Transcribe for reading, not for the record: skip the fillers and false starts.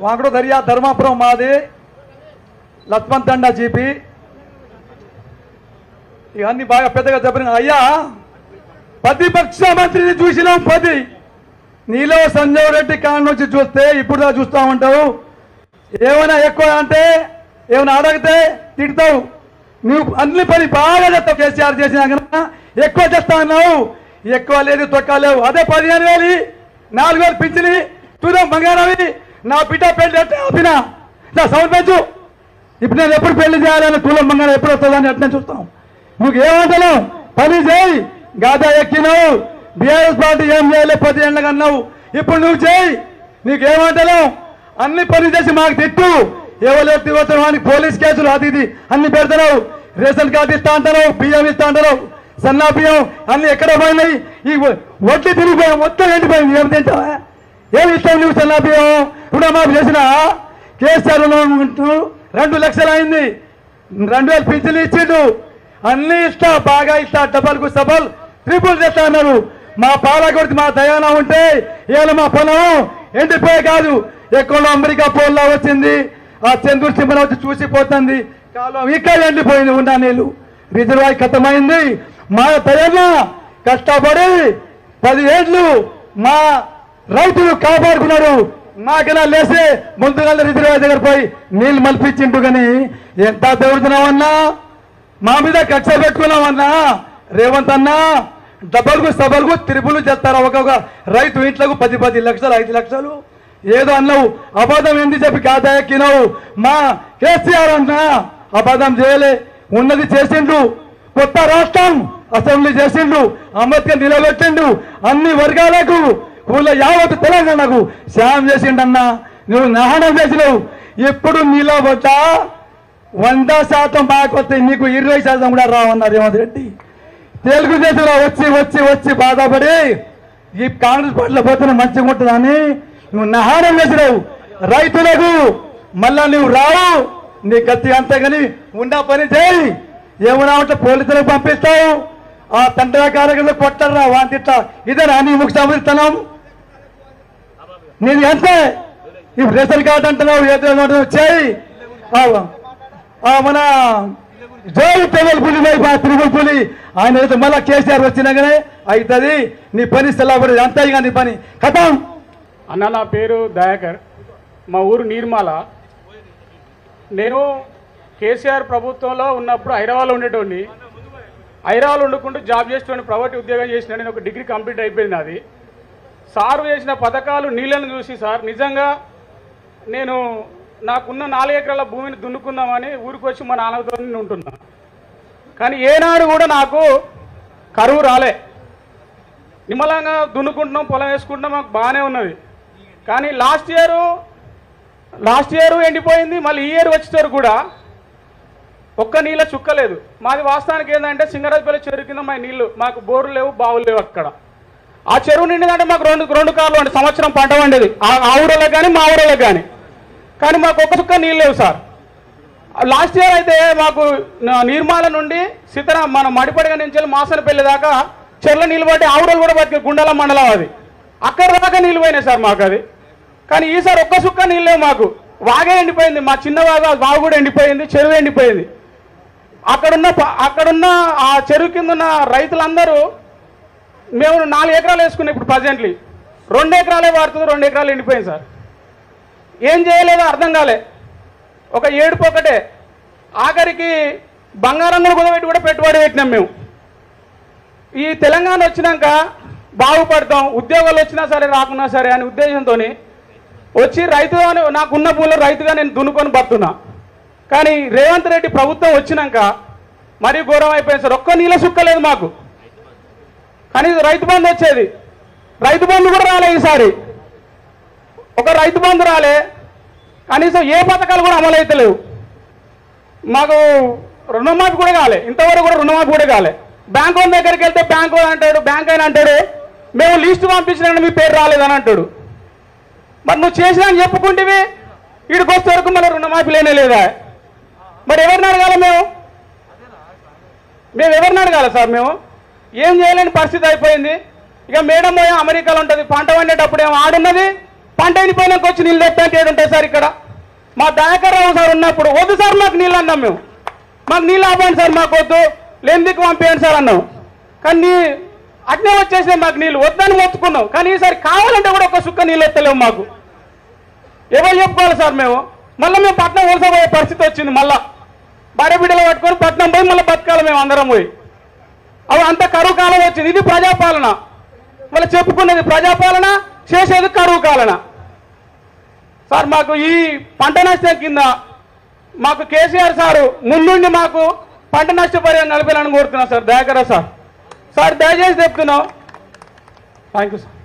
వాంకడు Darya Dharmapuram మాది లక్ష్మణ్ తండా GP ఇవన్నీ బాగా పెద్దగా చెప్పిన అయ్యా ప్రతిపక్ష మంత్రిని చూసినాం 10 నీలో సంజయ్ రెడ్డి కాడ నుంచి చూస్తే ఇప్పుడు చూస్తా ఉంటావు ఏమైనా ఎక్కువ అంటే ఏమైనా అడిగితే తిడతావు నువ్వు అన్ని పని బాగా చేస్తావు కేసీఆర్ చేసినా ఎక్కువ చేస్తా అన్నావు ఎక్కువ లేదు తొక్క లేవు అదే 15,000 4,000 పింఛని చూద్దాం బంగారవి నా బిడ్డ పెళ్లి అంటే ఆపినా నా సౌండ్ పెంచు ఇప్పుడు నేను ఎప్పుడు పెళ్లి చేయాలని తులం బంగారం ఎప్పుడు వస్తుందని అట్నే చూస్తాం నువ్వు ఏమంటావు పని చేయి గాదా ఎక్కినావు బీఆర్ఎస్ పార్టీ ఏం చేయలే 10 ఏళ్ళగా అన్నావు ఇప్పుడు నువ్వు చేయి నీకేమంటావు అన్ని పని చేసి మాకు తిట్టు ఎవరు తిరుగుతావు అని పోలీస్ కేసులు అది ఇది అన్ని పెడతావు రేషన్ కార్డు ఇస్తా అంటారు బియ్యం ఇస్తా అంటారు సన్నా బియ్యం అన్ని ఎక్కడ పోయినాయి ఈ వడ్లు తిరిగిపోయాం మొత్తం ఎండిపోయింది ఏం తింటావా ఏమి ఇస్తావు నువ్వు సన్నా బియ్యం రుణమాఫీ చేసిన కేసీఆర్ 2 లక్షలు అయింది 2,000 పింఛన్లు ఇచ్చిండు అన్ని ఇస్తా బాగా ఇస్తా డబల్కు సబల్ ట్రిపుల్ చేస్తా అన్నారు మా పాలకొడికి మా దయానా ఉంటే ఇవాళ మా పొలం ఎండిపోయే కాదు ఎక్కడో అమెరికా పోల్లా వచ్చింది ఆ చంద్రుడు సింహన వచ్చి చూసిపోతుంది కాలం ఇక్కడ ఎండిపోయింది ఉన్న నీళ్ళు రిజర్వాయర్ ఖతమైంది మా దయానా కష్టపడి 10 ఏళ్ళు మా రైతులు కాపాడుకున్నారు మాకైనా లేసి ముందుగా రిజర్వాయర్ దగ్గర పోయి నీళ్ళు మలిపించిండు కానీ ఎంత దెవుతున్నామన్నా మా మీద కక్ష పెట్టుకున్నామన్నా రేవంత్ అన్నా డబ్బులకు సభలకు తిరుపులు చేస్తారు ఒక్కొక్క రైతు ఇంట్లకు 10 లక్షలు 5 లక్షలు ఏదో అన్నావు అబద్ధం ఎందుకు చెప్పి కాదా ఎక్కినావు మా కేసీఆర్ అన్నా అబద్ధం చేయలే ఉన్నది చేసిండు కొత్త రాష్ట్రం అసెంబ్లీ చేసిండు అంబేద్కర్ నిలబెట్టిండు అన్ని వర్గాలకు ఊళ్ళో యావత్ తెలంగాణకు సాయం చేసిండన్నా నువ్వు నాహనం చేసినావు ఎప్పుడు నిలబడ్డ 100% మాకు వస్తే నీకు 20% కూడా రావన్నారు రేవంత్ రెడ్డి తెలుగుదేశంలో వచ్చి బాధపడి ఈ కాంగ్రెస్ పార్టీలో పోతున్న మంచిగా ఉంటుందని నువ్వు నహారం చేసినావు రైతులకు మళ్ళా నువ్వు రావు నీ గతి అంతే కానీ ఉన్న పని చేయి ఏమన్నా ఉంటే పోలీసులకు పంపిస్తావు ఆ తండ్రి కార్యక్రమంలో కొట్టరా వాంతిట్లా ఇదేనా నీ ముఖ్యమంత్రితనం నీది అంతే ఇప్పుడు రేషన్ కార్డు అంటున్నావు ఏదో చేయి మన జై తిరుగుపులి తిరుగుపులి ఆయన అయితే మళ్ళా కేసీఆర్ వచ్చినాకనే అవుతుంది నీ పని సెలవుపడేది అంతే ఇక నీ పని కథం అన్న నా పేరు దయాకర్ మా ఊరు నీర్మాల నేను కేసీఆర్ ప్రభుత్వంలో ఉన్నప్పుడు హైదరాబాద్లో ఉండేటోడిని హైదరాబాద్లో ఉండకుండా జాబ్ చేసేటోని ప్రైవేట్ ఉద్యోగం చేసిన నేను ఒక డిగ్రీ కంప్లీట్ అయిపోయింది అది సార్ చేసిన పథకాలు నీళ్ళను చూసి సార్ నిజంగా నేను నాకున్న 4 ఎకరాల భూమిని దున్నుకుందామని ఊరికి వచ్చి మా నాన్నతో ఉంటున్నా కానీ ఏనాడు కూడా నాకు కరువు రాలే నిమ్మలంగా దున్నుకుంటున్నాం పొలం వేసుకుంటున్నాం మాకు బాగానే ఉన్నది కానీ లాస్ట్ ఇయర్ ఎండిపోయింది మళ్ళీ ఈ ఇయర్ వచ్చేసరికి కూడా ఒక్క నీళ్ళ చుక్కలేదు మాది వాస్తవానికి ఏంటంటే సింగరాజపల్లి చెరువు కింద మా నీళ్ళు మాకు బోర్లు లేవు బావులు లేవు అక్కడ ఆ చెరువు నిండిందంటే మాకు రెండు కార్లు అండి సంవత్సరం పంట వండేది ఆ ఊళ్ళకి కానీ మా ఊళ్ళకి కానీ మాకు ఒక్క చుక్క నీళ్ళు లేవు సార్ లాస్ట్ ఇయర్ అయితే మాకు నిర్మాల నుండి మన మడిపడిగా నుంచి మాసనపల్లి దాకా చెర్ల నీళ్ళు పట్టి ఆవురలు కూడా బతికే గుండాల మండలం అది అక్కడ దాకా నీళ్ళు పోయినాయి సార్ మాకు అది కానీ ఈసారి ఒక్క చుక్క నీళ్ళు లేవు మాకు వాగే ఎండిపోయింది మా చిన్న వాగు కూడా ఎండిపోయింది చెరువు ఎండిపోయింది అక్కడున్న ఆ చెరువు కింద ఉన్న రైతులందరూ మేము 4 ఎకరాలు వేసుకున్నాం ఇప్పుడు ప్రజెంట్లీ 2 ఎకరాలే వాడుతుంది 2 ఎకరాలు ఎండిపోయింది సార్ ఏం చేయలేదో అర్థం కాలే ఒక ఏడుపు ఒకటే ఆఖరికి బంగారం కుదబెట్టి కూడా పెట్టుబడి పెట్టినాం మేము ఈ తెలంగాణ వచ్చినాక బాగుపడతాం ఉద్యోగాలు వచ్చినా సరే రాకున్నా సరే అనే ఉద్దేశంతో వచ్చి రైతుగా నాకున్న భూమిలో రైతుగా నేను దున్నుకొని బతున్నా కానీ రేవంత్ రెడ్డి ప్రభుత్వం వచ్చినాక మరీ ఘోరం అయిపోయింది సార్ ఒక్క నీళ్ళ సుక్కలేదు మాకు కానీ రైతు బంధు వచ్చేది రైతు బంధు కూడా రాలే ఈసారి ఒక రైతు బంధు రాలే కనీసం ఏ పథకాలు కూడా అమలు అవుతలేవు మాకు రుణమాఫీ కూడా కాలే ఇంతవరకు కూడా రుణమాఫీ కూడా కాలే బ్యాంక్ వాళ్ళ దగ్గరికి వెళ్తే బ్యాంక్ అంటాడు బ్యాంక్ అయినా అంటాడు మేము లిస్టు పంపించినా మీ పేరు రాలేదని అంటాడు మరి నువ్వు చేసినా అని చెప్పుకుంటేవి వీడికి వచ్చే వరకు మళ్ళీ రుణమాఫీ లేనే లేదా మరి ఎవరిని అడగాలి మేము ఎవరిని అడగాలి సార్ మేము ఏం చేయలేని పరిస్థితి అయిపోయింది ఇక మేడం పోయా అమెరికాలో ఉంటుంది పంట వండేటప్పుడు ఏమో ఆడున్నది పంట ఎండిపోయినాక వచ్చి నీళ్ళు తెప్పంటే ఏడుంటాయి సార్ ఇక్కడ. మా దయాకర్ రావు సార్ ఉన్నప్పుడు వద్దు సార్ మాకు నీళ్ళు అన్నాం మేము, మాకు నీళ్ళు ఆపండి సార్, మాకు వద్దు లేనిదికి పంపేయండి సార్ అన్నాం. కానీ అట్నే వచ్చేసినాయి మాకు నీళ్ళు, వద్దని మొత్తుకున్నాం. కానీ ఈసారి కావాలంటే కూడా ఒక సుక్క నీళ్ళు ఎత్తలేము మాకు. ఎవరు చెప్పుకోవాలి సార్ మేము? మళ్ళీ మేము పట్నం వలసపోయే పరిస్థితి వచ్చింది. మళ్ళీ భార్య బిడ్డలు పట్టుకొని పట్నం పోయి మళ్ళీ బతకాలి మేము అందరం పోయి. అవి అంత కరువు కాలం వచ్చింది. ఇది ప్రజాపాలన. మళ్ళీ చెప్పుకునేది ప్రజాపాలన, చేసేది కరువు కాలన. సార్ మాకు ఈ పంట నష్టం కింద మాకు కేసీఆర్ సారు ముందుండి మాకు పంట నష్టపరిహారం నలభైలను కోరుతున్నాం సార్. దయాకర్ సార్, సార్ దయచేసి చెప్తున్నాం. Thank you sir.